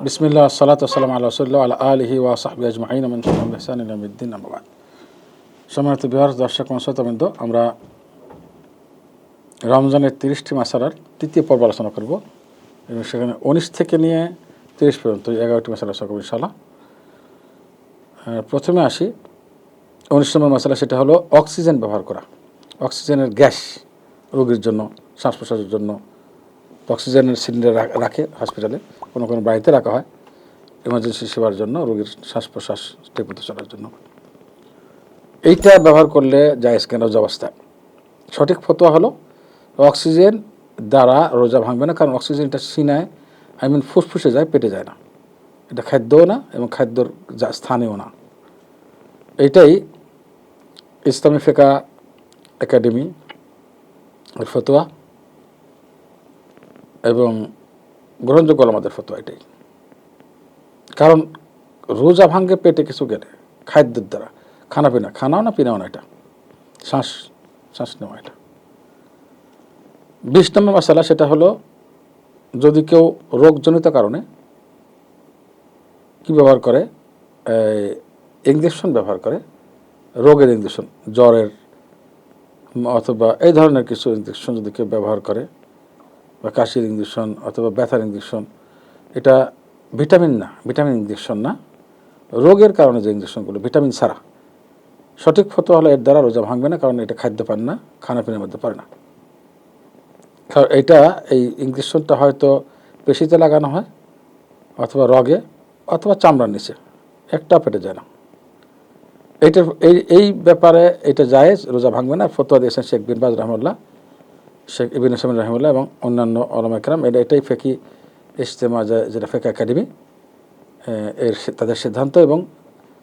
বিসমিল্লাহ আসসালাতু ওয়াসসালামু আলা রাসূলিল্লাহ ওয়া আলা আলিহি ওয়া সাহবিহি আজমাইন ওয়া মান তাবি'আহুম বিইহসান ইলা ইয়াউমিদ্দিন আম্মা বা'দ। সম্মানিত ভিউয়ার্স, দর্শক ও শ্রোতাবৃন্দ, আমরা রমজানের 30টি মাসালার তৃতীয় পর্ব আলোচনা করব এবং সেখানে 19 থেকে নিয়ে 30 পর্যন্ত 11টি মাসালা আলোচনা করব ইনশাআল্লাহ। প্রথমে আসি 19 নম্বর মাসালা, সেটা হলো অক্সিজেন ব্যবহার করা। অক্সিজেনের গ্যাস রোগীর জন্য, শ্বাস প্রশ্বাসের জন্য অক্সিজেনের সিলিন্ডার রাখে হসপিটালে, কোনো কোনো বাড়িতে রাখা হয় এমার্জেন্সি সেবার জন্য, রোগীর শ্বাস প্রশ্বাস ঠিকমতো চলার জন্য। এইটা ব্যবহার করলে জায়েজ কেন রোজা অবস্থায়? সঠিক ফতোয়া হলো অক্সিজেন দ্বারা রোজা ভাঙবে না, কারণ অক্সিজেনটা সিনায় ফুসফুসে যায়, পেটে যায় না। এটা খাদ্যও না এবং খাদ্যর স্থানেও না। এইটাই ইসলামী ফিকহ একাডেমি এর ফতোয়া এবং গ্রহণযোগ্য আমাদের ফতোয়া এটাই। কারণ রোজা ভাঙ্গে পেটে কিছু গেলে খাদ্যের দ্বারা, খানাও না পিনাও না, এটা শ্বাস নেওয়া। এটা 20 নম্বর মাসালা, সেটা হলো যদি কেউ রোগজনিত কারণে কি ব্যবহার করে, ইঞ্জেকশন ব্যবহার করে, রোগের ইঞ্জেকশন, জ্বরের অথবা এই ধরনের কিছু ইঞ্জেকশন যদি কেউ ব্যবহার করে, বা কাশির ইঞ্জেকশন অথবা ব্যথার ইঞ্জেকশন, এটা ভিটামিন ইঞ্জেকশন না, রোগের কারণে যে ইঞ্জেকশনগুলো ভিটামিন ছাড়া, সঠিক ফতোয়া হলো এর দ্বারা রোজা ভাঙবে না, কারণ এটা খাদ্য পান না, খানাপিনার মধ্যে পড়ে না। কারণ এই ইঞ্জেকশনটা হয়তো পেশিতে লাগানো হয় অথবা রগে অথবা চামড়ার নিচে, একটা পেটে যায় না। এই ব্যাপারে এটা জায়েজ, রোজা ভাঙবে না। ফতোয়া দিয়েছেন শেখ বিন বাজ রহমুল্লাহ, শেখ ইবনে উসাইমিন রহমুল্লাহ এবং অন্যান্য উলামা কেরাম। এটাই ফিকহি ইজতেমা, যেটা ফিকহ একাডেমি তাদের সিদ্ধান্ত এবং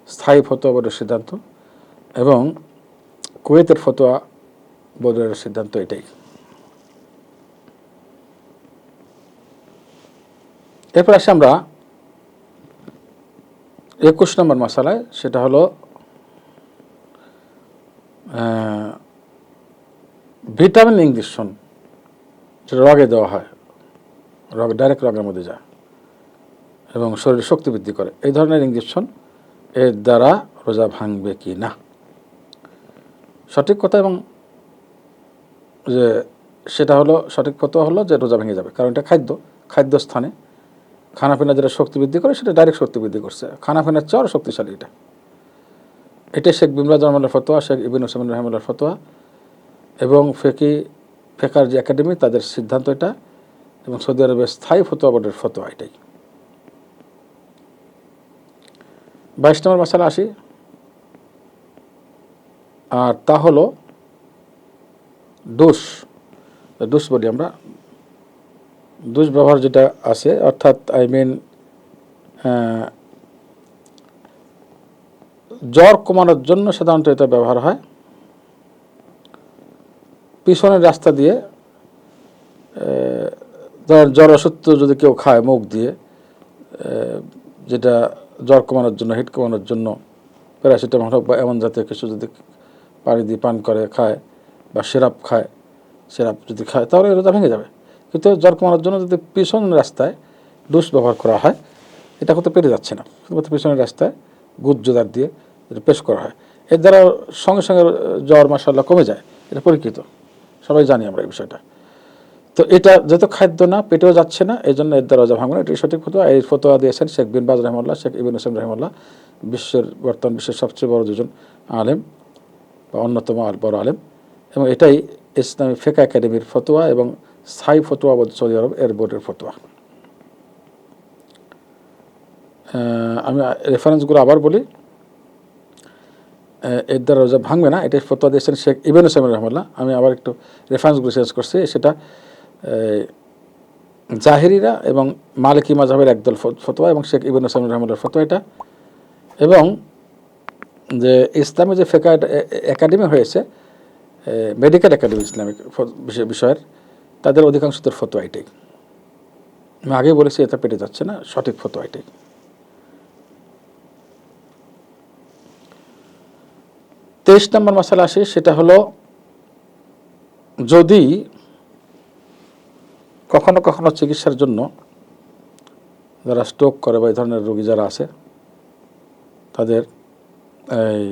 স্থায়ী ফতোয়া বোর্ডের সিদ্ধান্ত এবং কুয়েতের ফতোয়া বোর্ডের সিদ্ধান্ত এটাই। এরপর আসি আমরা 21 নম্বর মাসালায়, সেটা হলো ভিটামিন ইঞ্জেকশন, যেটা রগে দেওয়া হয়, ডাইরেক্ট রগের মধ্যে যায় এবং শরীরে শক্তি বৃদ্ধি করে। এই ধরনের ইঞ্জেকশন এর দ্বারা রোজা ভাঙবে কি না? সঠিক কথা এবং যে সেটা হলো সঠিক ফতোয়া হলো যে রোজা ভেঙে যাবে, কারণ এটা খাদ্যস্থানে খানাপিনা যেটা শক্তি বৃদ্ধি করে, সেটা ডাইরেক্ট শক্তি বৃদ্ধি করছে, খানাপিনার চেয়ে আরও শক্তিশালী। এটাই শেখ বিন বাজ রহমাতুল্লাহর ফতোয়া, শেখ ইবনে উসাইমিন রহমাতুল্লাহর ফতোয়া এবং ফিকহার যে একাডেমি তাদের সিদ্ধান্ত এটা, এবং সৌদি আরবের স্থায়ী ফতোয়া বোর্ডের ফতোয়া এটাই। 22 নম্বর মাসালা আসি, আর তা হলো ডোজ বলি আমরা, ডোজ ব্যবহার যেটা আছে, অর্থাৎ জ্বর কমানোর জন্য সাধারণত এটা ব্যবহার হয়। পিছনের রাস্তা দিয়ে জ্বর ওষুধ যদি কেউ খায় মুখ দিয়ে, যেটা জ্বর কমানোর জন্য, হিট কমানোর জন্য প্যারাসিটামল হোক বা এমন জাতীয় কিছু যদি পানি দিয়ে পান করে খায়, বা সিরাপ যদি খায়, তাহলে রোজা ভেঙে যাবে। কিন্তু জ্বর কমানোর জন্য যদি পিছনের রাস্তায় ডোজ ব্যবহার করা হয়, এটা হতে পেরে যাচ্ছে না, শুধুমাত্র পিছনের রাস্তায় গুজ্জোদার দিয়ে যেটা পেশ করা হয়, এর দ্বারা সঙ্গে সঙ্গে জ্বর মাশাআল্লাহ কমে যায়। এটা পরীক্ষিত, সবাই জানি আমরা এই বিষয়টা। তো এটা যেহেতু খাদ্য না, পেটেও যাচ্ছে না, এই জন্য এর দ্বারা রোজা ভাঙবে না, এটি সঠিক ফতোয়া। এই ফতোয়া দিয়েছেন শেখ বিন বাজ রহমাতুল্লাহ, শেখ ইবনে উসাইমিন রহমাতুল্লাহ, বর্তমান বিশ্বের সবচেয়ে বড় দুজন আলেম বা অন্যতম বড় আলেম, এবং এটাই ইসলামী ফিকহ একাডেমির ফতোয়া এবং স্থায়ী ফতোয়া সৌদি আরব এর বোর্ডের ফতোয়া। আমি রেফারেন্সগুলো আবার বলি, এর দ্বারা রোজা ভাঙবে না, এটাই ফতোয়া দিয়েছেন শেখ ইবনে উসাইমিন রহমাতুল্লাহ। আমি আবার একটু রেফারেন্সগুলো চেঞ্জ করছি, সেটা জাহেরিরা এবং মালিকি মাযহাবের একদল ফতোয়া এবং শেখ ইবনে উসাইমিন রহমাতুল্লাহর ফতোয়া এটা, এবং যে ইসলামী যে ফিকহ একাডেমি হয়েছে, মেডিকেল একাডেমি ইসলামিক বিষয়ের, তাদের অধিকাংশদের ফতোয়া এটাই। আমি আগেই বলেছি এটা পেটে যাচ্ছে না, সঠিক ফতোয়া এটাই। 23 নম্বর মাসালা আসে, সেটা হলো যদি কখনো কখনো চিকিৎসার জন্য যারা স্ট্রোক করে বা এই ধরনের রোগী যারা আছে তাদের এই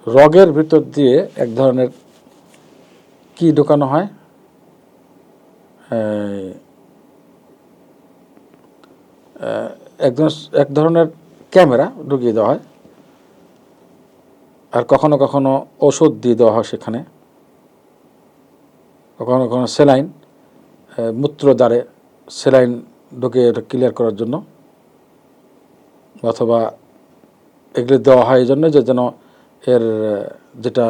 রগের ভিতর দিয়ে এক ধরনের কি ঢোকানো হয়, এক ধরনের ক্যামেরা ঢুকিয়ে দেওয়া হয়, আর কখনো কখনো ওষুধ দিয়ে দেওয়া হয় সেখানে, কখনো কখনো সেলাইন, মূত্রদ্বারে সেলাইন ঢুকিয়ে এটা ক্লিয়ার করার জন্য, অথবা এগুলি দেওয়া হয় এই জন্য যে যেন এর যেটা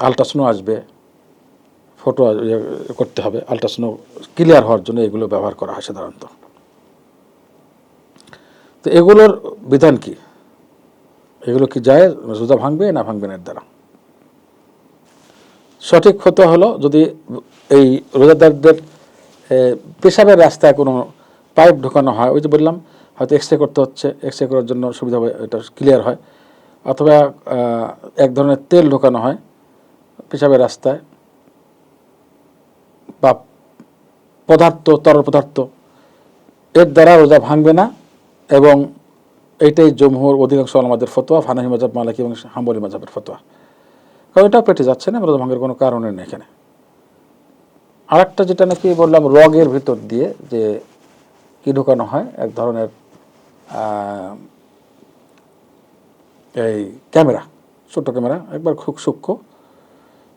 আলট্রাসাউন্ড আসবে, ফটো করতে হবে, আলট্রাসাউন্ড ক্লিয়ার হওয়ার জন্য এগুলো ব্যবহার করা হয় সাধারণত। তো এগুলোর বিধান কি, এগুলো কি যায়, রোজা ভাঙবে না ভাঙবে না এর দ্বারা? সঠিক ফতোয়া হলো, যদি এই রোজাদারদের পেশাবের রাস্তায় কোনো পাইপ ঢোকানো হয়, ওই যে বললাম হয়তো এক্সরে করতে হচ্ছে, এক্সরে করার জন্য সুবিধা হবে, এটা ক্লিয়ার হয়, অথবা এক ধরনের তেল ঢোকানো হয় পেশাবের রাস্তায়, বা পদার্থ, তরল পদার্থ, এর দ্বারা রোজা ভাঙবে না। এবং এইটাই জমহুর অধিকাংশ আমাদের ফতোয়া, হানাফি মাযহাব, মালিকি এবং হাম্বলি মাযহাবের ফতোয়া। কারণ এটা পেটে যাচ্ছে না, রোজা ভাঙার কোনো কারণে নেই এখানে। আরেকটা যেটা নাকি বললাম, রগের ভিতর দিয়ে যে কি ঢোকানো হয়, এক ধরনের এই ক্যামেরা, ছোট্ট ক্যামেরা, একবার খুব সূক্ষ্ম,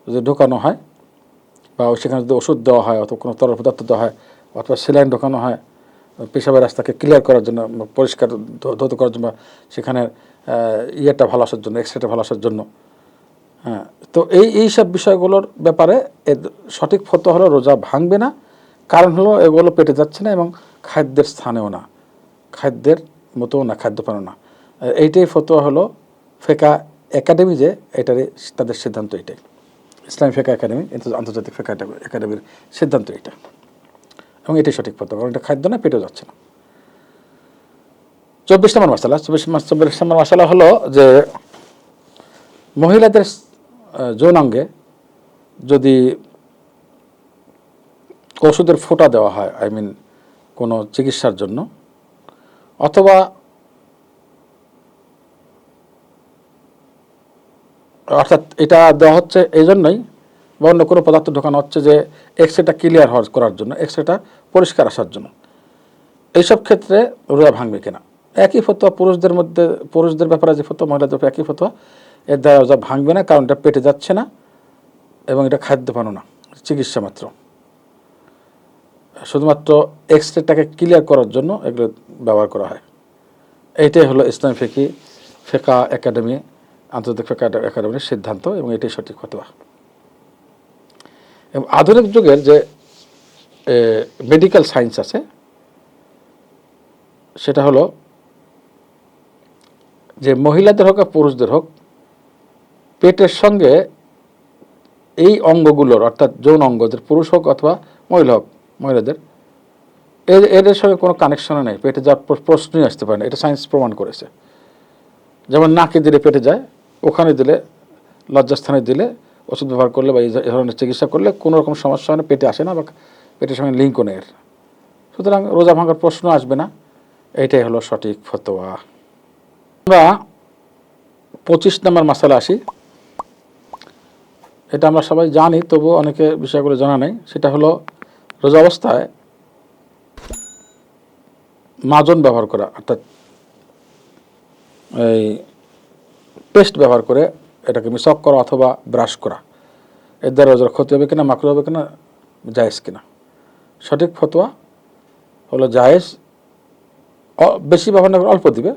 যদি ঢোকানো হয়, বা সেখানে যদি ওষুধ দেওয়া হয়, অথবা কোনো তরল পদার্থ দেওয়া হয়, অথবা সেলাইন ঢোকানো হয় পেশাবের রাস্তাকে ক্লিয়ার করার জন্য, পরিষ্কার ধৌত করার জন্য, সেখানে ইয়েটা ভালো আসার জন্য, এক্সরেটা ভালো আসার জন্য। হ্যাঁ, তো এইসব বিষয়গুলোর ব্যাপারে সঠিক ফতোয়া হলো রোজা ভাঙবে না। কারণ হলো এগুলো পেটে যাচ্ছে না এবং খাদ্যের স্থানেও না, খাদ্যের মতোও না, খাদ্যপানও না। এইটাই ফতোয়া হলো ফেকা একাডেমি, যে এটারই তাদের সিদ্ধান্ত এইটাই, ইসলামী ফেকা একাডেমি, আন্তর্জাতিক ফেকা একাডেমির সিদ্ধান্ত এইটা, এবং এটাই সঠিক ফতোয়া, কারণ এটা খাদ্য না, পেটেও যাচ্ছে না। 24 নম্বর মশালা হলো যে মহিলাদের যৌনাঙ্গে যদি ওষুধের ফোঁটা দেওয়া হয়, কোনো চিকিৎসার জন্য, অথবা অর্থাৎ এটা দেওয়া হচ্ছে এই জন্যই, বা অন্য কোনো পদার্থ ঢোকানো হচ্ছে যে এক্সরেটা ক্লিয়ার করার জন্য, এক্সরেটা পরিষ্কার আসার জন্য, এইসব ক্ষেত্রে রোজা ভাঙবে কিনা? একই ফতোয়া পুরুষদের ব্যাপারে যে ফতোয়া, মহিলাদের ব্যাপারে একই ফতোয়া, এর দ্বারা রোজা ভাঙবে না, কারণ এটা পেটে যাচ্ছে না এবং এটা খাদ্যপানও না, চিকিৎসা মাত্র, শুধুমাত্র এক্সরেটাকে ক্লিয়ার করার জন্য এগুলো ব্যবহার করা হয়। এইটাই হলো ইসলামী ফেকা একাডেমি, আন্তর্জাতিক ফেকা একাডেমির সিদ্ধান্ত, এবং এটাই সঠিক ফতোয়া। এবং আধুনিক যুগের যে মেডিকেল সায়েন্স আছে, সেটা হলো যে মহিলাদের হোক আর পুরুষদের হোক, পেটের সঙ্গে এই অঙ্গগুলোর, অর্থাৎ যৌন অঙ্গদের, পুরুষ হোক অথবা মহিলা হোক, মহিলাদের এদের সঙ্গে কোনো কানেকশনও নেই, পেটে যাওয়ার প্রশ্নই আসতে পারে না, এটা সায়েন্স প্রমাণ করেছে। যেমন নাকে দিলে পেটে যায়, ওখানে দিলে, লজ্জাস্থানে দিলে ওষুধ ব্যবহার করলে বা এই ধরনের চিকিৎসা করলে কোনো রকম সমস্যা হয় না, পেটে আসে না, বা পেটের সঙ্গে লিঙ্কও নেই এর। সুতরাং রোজা ভাঙার প্রশ্ন আসবে না, এইটাই হলো সঠিক ফতোয়া। আমরা 25 নম্বর মাসালা আসি। এটা আমরা সবাই জানি, তবু অনেকে বিষয়গুলো জানা নেই। সেটা হলো রোজা অবস্থায় মাজন ব্যবহার করা, অর্থাৎ এই পেস্ট ব্যবহার করে এটাকে মিসওয়াক করা অথবা ব্রাশ করা, এর দ্বারা রোজার ক্ষতি হবে কিনা, মাকরুহ হবে কিনা, জায়েজ কিনা? সঠিক ফতোয়া হলো জায়েজ, বেশি ব্যবহার না করে অল্প দিবে,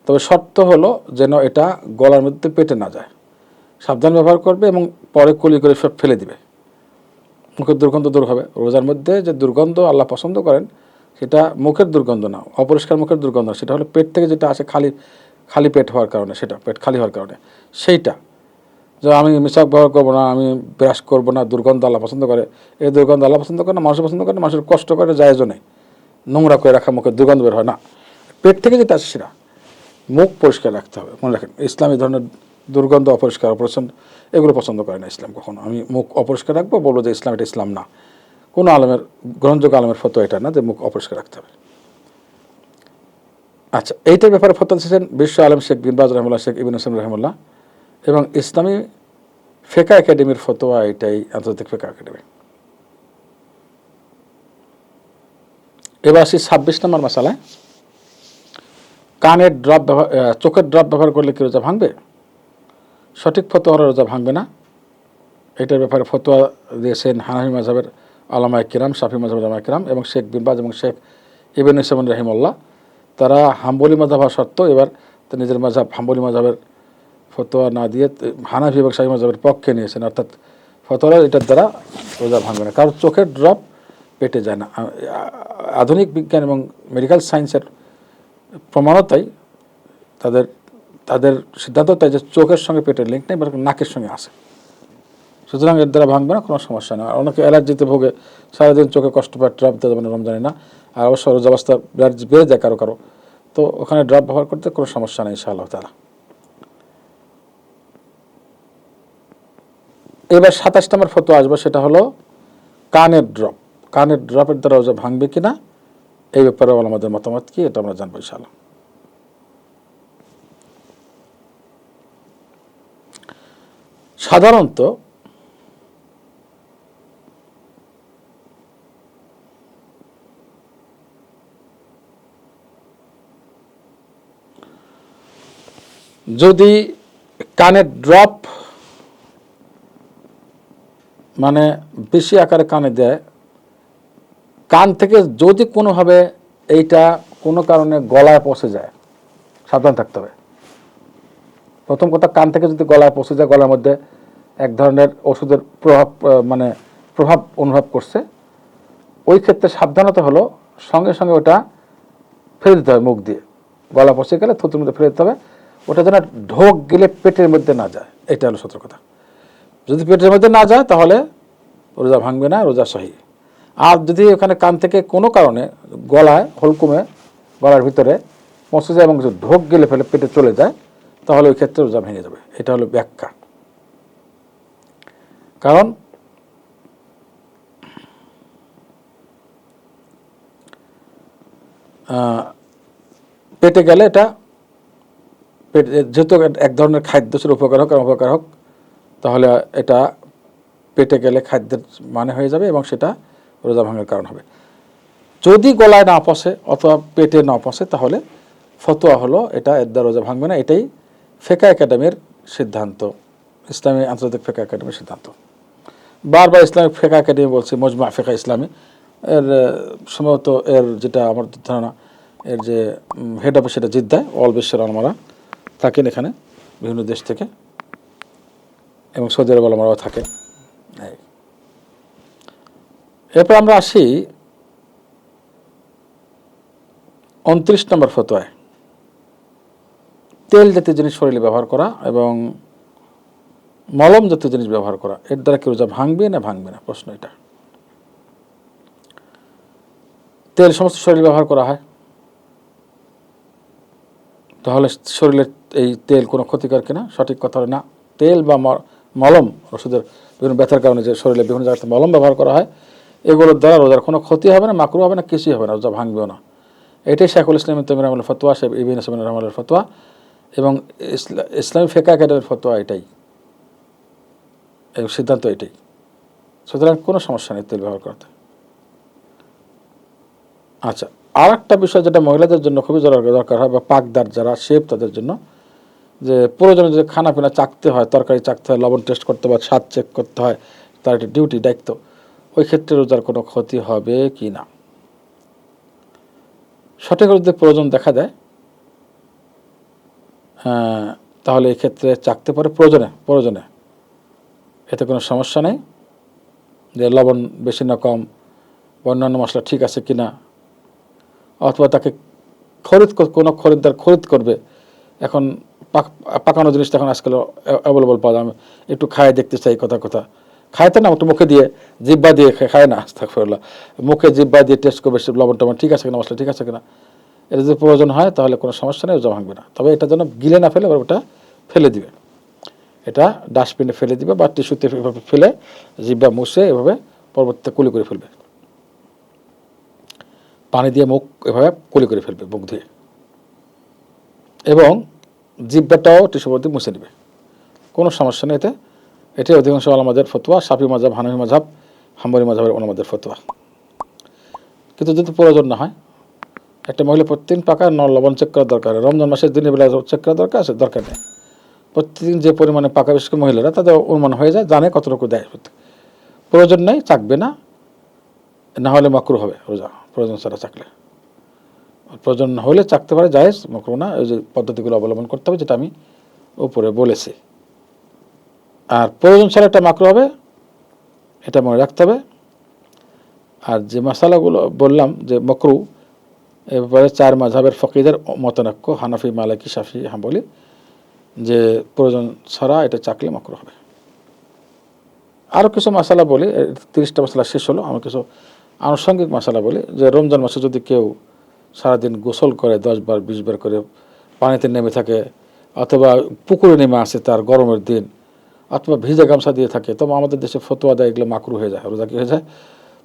তবে শর্ত হলো যেন এটা গলার মধ্যে পেটে না যায়, সাবধান ব্যবহার করবে এবং পরে কুলি করে সব ফেলে দিবে, মুখের দুর্গন্ধ দূর হবে। রোজার মধ্যে যে দুর্গন্ধ আল্লাহ পছন্দ করেন, সেটা মুখের দুর্গন্ধ না, অপরিষ্কার মুখের দুর্গন্ধ, সেটা হলো পেট থেকে যেটা আসে খালি পেট হওয়ার কারণে, সেটা পেট খালি হওয়ার কারণে, সেইটা যে আমি মিসওয়াক ব্যবহার করবো না, আমি ব্রাশ করবো না, দুর্গন্ধ আল্লাহ পছন্দ করে, এই দুর্গন্ধ আল্লাহ পছন্দ করে না, মানুষ পছন্দ করে না, মানুষের কষ্ট করে, জায়েজও নেই, নোংরা করে রাখা মুখের দুর্গন্ধ বের হয় না। পেট থেকে যেটা আসে সেটা মুখ পরিষ্কার রাখতে হবে। মনে রাখেন, ইসলাম এই ধরনের দুর্গন্ধ, অপরিষ্কার, অপরিচ্ছন্ন এগুলো পছন্দ করে না ইসলাম কখনো। আমি মুখ অপরিষ্কার রাখবো, বলবো যে ইসলাম, এটা ইসলাম না। কোনো আলেমের গ্রহণযোগ্য আলেমের ফতোয়া এটা না যে মুখ অপরিষ্কার রাখতে হবে। আচ্ছা, এইটার ব্যাপারে ফতোয়া দিয়েছেন বিশ্ব আলেম শেখ বিন বাজ রহমুল্লাহ, শেখ ইবনে হোসেন রহমুল্লাহ এবং ইসলামী ফিকহ একাডেমির ফতোয়া এটাই, আন্তর্জাতিক ফিকহ একাডেমি। এবার আসি 26 নম্বর মাসালায়, কানের ড্রপ ব্যবহার, চোখের ড্রপ ব্যবহার করলে কি রোজা ভাঙবে? সঠিক ফতোয়া হলে রোজা ভাঙবে না। এটার ব্যাপারে ফতোয়া দিয়েছেন হানাফি মাযহাবের উলামায়ে কিরাম, শাফি মাযহাবের উলামায়ে কিরাম এবং শেখ বিন বাজ এবং শেখ ইবনে হোসেন রহিমাহুল্লাহ। তারা হাম্বলি মাযহাব হওয়া সত্ত্বেও এবার নিজের মাযহাব হাম্বলি মাযহাবের ফতোয়া না দিয়ে হানাফি এবং শাফি মাযহাবের পক্ষে নিয়েছেন, অর্থাৎ ফতোয়া এটার দ্বারা রোজা ভাঙবে না, কারণ চোখের ড্রপ পেটে যায় না। আধুনিক বিজ্ঞান এবং মেডিকেল সায়েন্সের প্রমাণও তাই, তাদের সিদ্ধান্ত তাই যে চোখের সঙ্গে পেটের লিঙ্ক নেই, বরং নাকের সঙ্গে আসে। সুতরাং এর দ্বারা ভাঙবে না, কোনো সমস্যা নেই। অনেকে অ্যালার্জিতে ভোগে, সারাদিন চোখে কষ্ট পায়, ড্রপ দিতে যাবে না রমজানে না, আর অবশ্য রোজা অবস্থা অ্যালার্জি বেড়ে যায় কারো কারো, তো ওখানে ড্রপ ব্যবহার করতে কোনো সমস্যা নেই ইনশাআল্লাহ তাআলা। এবার 27 নম্বর ফতোয়া আসবে, সেটা হলো কানের ড্রপ। কানের ড্রপের দ্বারা রোজা ভাঙবে কিনা, এই ব্যাপারে আমাদের মতামত কি, এটা আমরা জানবো ইনশাআল্লাহ। সাধারণত যদি কানের ড্রপ মানে বেশি আকারে কানে দেয়, কান থেকে যদি কোনোভাবে এইটা কোনো কারণে গলায় পৌঁছে যায়, সাবধান থাকতে হবে। প্রথম কথা, কান থেকে যদি গলায় পৌঁছে যায়, গলার মধ্যে এক ধরনের ওষুধের প্রভাব অনুভব করছে, ওই ক্ষেত্রে সাবধানতা হলো সঙ্গে সঙ্গে ওটা ফেলে দিতে হবে মুখ দিয়ে। গলা পৌঁছে গেলে থুতুর মধ্যে ফেলে দিতে হবে, ওটা যেন ঢোক গেলে পেটের মধ্যে না যায়, এটা হলো সতর্কতা। যদি পেটের মধ্যে না যায় তাহলে রোজা ভাঙবে না, রোজা সহি। আর যদি ওখানে কান থেকে কোনো কারণে গলায় হলকুমে গলার ভিতরে পৌঁছে যায় এবং ঢোক গেলে ফেলে পেটে চলে যায়, তাহলে ওই ক্ষেত্রে রোজা ভেঙে যাবে। এটা হলো ব্যাখ্যা। কারণ পেটে গেলে এটা যেহেতু এক ধরনের খাদ্য ছিল, উপকার হোক আর অপকার হোক, তাহলে এটা পেটে গেলে খাদ্যের মানে হয়ে যাবে এবং সেটা রোজা ভাঙার কারণ হবে। যদি গলায় না পচে অথবা পেটে না পচে, তাহলে ফতোয়া হলো এটা এর দ্বারা রোজা ভাঙবে না। এটাই ফিকহ একাডেমির সিদ্ধান্ত, ইসলামী আন্তর্জাতিক ফিকহ একাডেমির সিদ্ধান্ত। বারবার ইসলামিক ফিকহ একাডেমি বলছে, মজমা ফিকহ ইসলামী, এর সম্ভবত এর যেটা আমার ধারণা, এর যে হেড অফিস সেটা জিদ্দায়, অল বিশ্বের আলমারা থাকেন এখানে বিভিন্ন দেশ থেকে, এবং সৌদি আরব আলমারাও থাকেন। এরপর আমরা আসি 29 নম্বর ফতোয়ায়, তেল জাতীয় জিনিস শরীরে ব্যবহার করা এবং মলম জাতীয় জিনিস ব্যবহার করা, এর দ্বারা কি রোজা ভাঙবে না ভাঙবে না, প্রশ্ন এটা। তেল সমস্ত শরীরে ব্যবহার করা হয়, তাহলে শরীরের এই তেল কোনো ক্ষতিকর কিনা, সঠিক কথা না। তেল বা মলম, ওষুধের বিভিন্ন ব্যথার কারণে যে শরীরে বিভিন্ন জায়গাতে মলম ব্যবহার করা হয়, এগুলোর দ্বারা রোজার কোনো ক্ষতি হবে না, মাকরু হবে না, কিছুই হবে না, রোজা ভাঙবেও না। এটাই শেখুল ইসলাম ইবনে তাইমিয়া রহমাতুল্লাহ ফতোয়া, শেখ ইবনে হোসেন রহমাতুল্লাহ ফতোয়া এবং ইসলামী ফিকহ একাডেমির ফতোয়া এটাই, এই সিদ্ধান্ত এটাই। সুতরাং কোনো সমস্যা নেই তেল ব্যবহার করতে। আচ্ছা, আর একটা বিষয় যেটা মহিলাদের জন্য খুবই দরকার হয়, বা পাকদার যারা শেফ তাদের জন্য, যে প্রয়োজনে যে খানা পিনা চাকতে হয়, তরকারি চাকতে হয়, লবণ টেস্ট করতে হয়, স্বাদ চেক করতে হয়, তার একটা ডিউটি দায়িত্ব, ওই ক্ষেত্রে রোজার কোনো ক্ষতি হবে কি না। সঠিক যদি প্রয়োজন দেখা দেয়, তাহলে এই ক্ষেত্রে চাকতে পারে প্রয়োজনে, এতে কোনো সমস্যা নেই। যে লবণ বেশি না কম, অন্যান্য মশলা ঠিক আছে কিনা, অথবা তাকে কোনো খরিদ্দার খরিদ করবে, এখন পাকানো জিনিসটা এখন আজকাল অ্যাভেলেবল পাওয়া যায়, একটু খায় দেখতে চাই, কথা খাইতে না, একটু মুখে দিয়ে জিব্বা দিয়ে খায় না, আস্তাগফিরুল্লাহ, মুখে জিব্বা দিয়ে টেস্ট করবে লবণ টবণ ঠিক আছে কিনা, মশলা ঠিক আছে কিনা। এটা যদি প্রয়োজন হয় তাহলে কোনো সমস্যা নেই, রোজা ভাঙবে না। তবে এটা যেন গিলে না ফেলে, ওটা ফেলে দিবে, এটা ডাস্টবিনে ফেলে দিবে বা টিস্যুতে ফেলে জিব্বা মুছে এভাবে পরবর্তীতে কুলি করে ফেলবে। পানি দিয়ে মুখ এভাবে কুলি করে ফেলবে মুখ ধুয়ে, এবং জিহ্বাটাও টিস্যু পেপার দিয়ে মুছে নেবে, কোনো সমস্যা নেই এতে। এটাই অধিকাংশ আমাদের ফতোয়া, শাফি মাযহাব, হানাফি মাযহাব, হাম্বলি মাযহাবের ওলামাদের ফতোয়া। কিন্তু যদি প্রয়োজন না হয়, একটা মহিলা প্রতিদিন পাকা লবণ চেক করা দরকার, রমজান মাসের দিনের বেলা চেক করা দরকার আছে, দরকার নেই। প্রতিদিন যে পরিমাণে পাকা, বিশেষ করে মহিলারা, তাদের অনুমান হয়ে যায়, জানে কতটুকু দেয়। প্রয়োজন নেই, চাকবে না, না হলে মাকরু হবে রোজা, প্রয়োজন ছাড়া চাকলে। প্রয়োজন হলে চাকতে পারে, জায়েজ, মাকরু না। ওই যে পদ্ধতিগুলো অবলম্বন করতে হবে যেটা আমি উপরে বলেছি। আর প্রয়োজন ছাড়া একটা মাকরু হবে, এটা মনে রাখতে হবে। আর যে মশালাগুলো বললাম যে মাকরু, এ ব্যাপারে 4 মাযহাবের ফকিহদের মতানৈক্য, হানাফি, মালিকি, শাফি, হাম্বলি, যে প্রয়োজন ছাড়া এটা চাকলে মাকরু হবে। আরও কিছু মশালা বলি, 30টা মশলা শেষ হলো। আমি কিছু আনুষঙ্গিক মশালা বলি, যে রমজান মাসে যদি কেউ সারাদিন গোসল করে 10 বার 20 বার করে, পানিতে নেমে থাকে, অথবা পুকুরে নেমে আসে তার গরমের দিন, অথবা ভিজে গামছা দিয়ে থাকে, তবে আমাদের দেশে ফতোয়া দেয় এগুলো মাকরু হয়ে যায়, রোজা কি হয়ে যায়?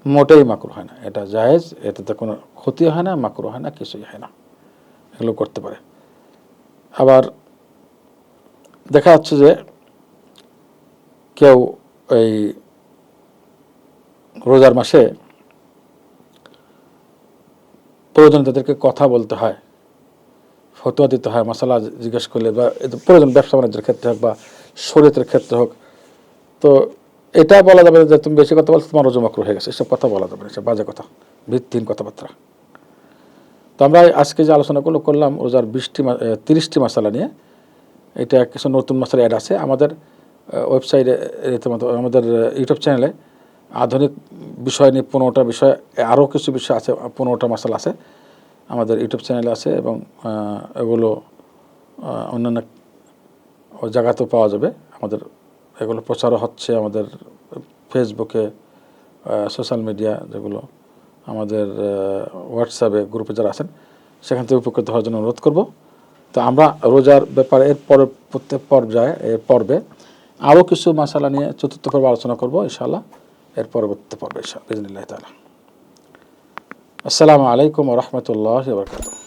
মোটেই মাকরু হয় না, এটা জায়েজ, এটাতে কোনো ক্ষতি হয় না, মাকরু হয় না, কিছুই হয় না, এগুলো করতে পারে। আবার দেখা যাচ্ছে যে কেউ এই রোজার মাসে প্রয়োজন তাদেরকে কথা বলতে হয়, ফতোয়া দিতে হয়, মশালা জিজ্ঞেস করলে, বা প্রয়োজন ব্যবসা বাণিজ্যের ক্ষেত্রে হোক বা শরীয়তের ক্ষেত্রে হোক, তো এটা বলা যাবে যে তুমি বেশি কথা বলছো, তোমার রোজা মাকরু হয়ে গেছে, এসব কথা বলা যাবে না, এসব বাজে কথা, ভিত্তিহীন কথাবার্তা। তো আমরা আজকে যে আলোচনাগুলো করলাম রোজার 30টি মশালা নিয়ে, এটা কিছু নতুন মশালা অ্যাড আছে আমাদের ওয়েবসাইটে, রীতিমতো আমাদের ইউটিউব চ্যানেলে আধুনিক বিষয় নিয়ে 15টা বিষয়, আরও কিছু বিষয় আছে, 15টা মশালা আছে আমাদের ইউটিউব চ্যানেলে আছে, এবং এগুলো অন্যান্য জায়গাতেও পাওয়া যাবে। আমাদের এগুলো প্রচারও হচ্ছে আমাদের ফেসবুকে, সোশ্যাল মিডিয়া, যেগুলো আমাদের হোয়াটসঅ্যাপে গ্রুপে যারা আছেন, সেখান থেকে উপকৃত হওয়ার জন্য অনুরোধ করব। তো আমরা রোজার ব্যাপারে প্রত্যেক পর্বে আরও কিছু মশালা নিয়ে চতুর্থ পর্বে আলোচনা করব ইনশাআল্লাহ, এর পরবর্তী পর্বে ইনশাআল্লাহ বিইজনিল্লাহ তাআলা। আসসালামু আলাইকুম ওয়া রাহমাতুল্লাহি ওয়া বারাকাতুহু।